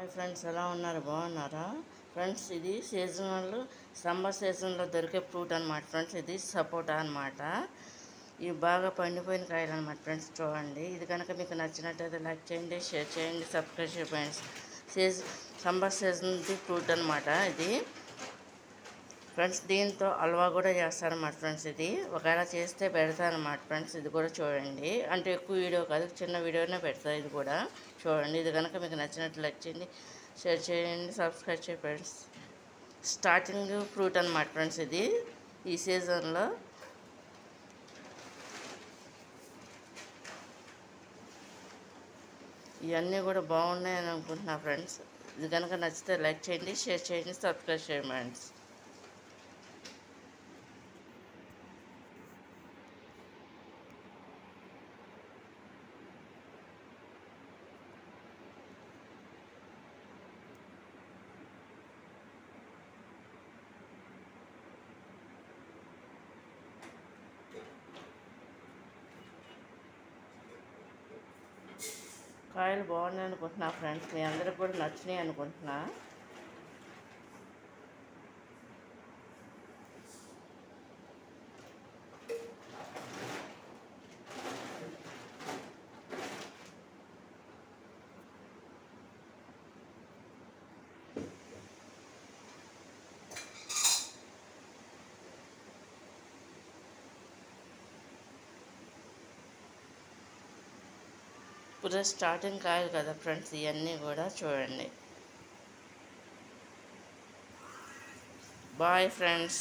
Hi friends, ఎలా ఉన్నారు? బాగున్నారా ఫ్రెండ్స్? ఇది సీజనల్ సమ్మర్ సీజన్లో దొరికే ఫ్రూట్ అనమాట ఫ్రెండ్స్. ఇది సపోటా అనమాట. ఇవి బాగా పండిపోయిన కాయలు అనమాట ఫ్రెండ్స్. చూడండి, ఇది కనుక మీకు నచ్చినట్టయితే లైక్ చేయండి, షేర్ చేయండి, సబ్స్క్రైబ్ చేయండి ఫ్రెండ్స్. సమ్మర్ సీజన్ది ఫ్రూట్ అనమాట ఇది ఫ్రెండ్స్. దీంతో హల్వా కూడా చేస్తారన్నమాట ఫ్రెండ్స్. ఇది ఒకవేళ చేస్తే పెడతారన్నమాట ఫ్రెండ్స్. ఇది కూడా చూడండి, అంటే ఎక్కువ వీడియో కాదు, చిన్న వీడియోనే పెడతారు. ఇది కూడా చూడండి. ఇది కనుక మీకు నచ్చినట్లు లైక్ చేయండి, షేర్ చేయండి, సబ్స్క్రైబ్ చేయండి ఫ్రెండ్స్. స్టార్టింగ్ ఫ్రూట్ అనమాట ఫ్రెండ్స్ ఇది ఈ సీజన్లో. ఇవన్నీ కూడా బాగున్నాయని అనుకుంటున్నా ఫ్రెండ్స్. ఇది కనుక నచ్చితే లైక్ చేయండి, షేర్ చేయండి, సబ్స్క్రైబ్ చేయండి ఫ్రెండ్స్. కాయలు బాగున్నాయి అనుకుంటున్నా ఫ్రెండ్స్. మీ అందరికి కూడా నచ్చినాయి అనుకుంటున్నా. ఇప్పుడు స్టార్టింగ్ కాయలు కదా ఫ్రెండ్స్, ఇవన్నీ కూడా చూడండి. Bye friends.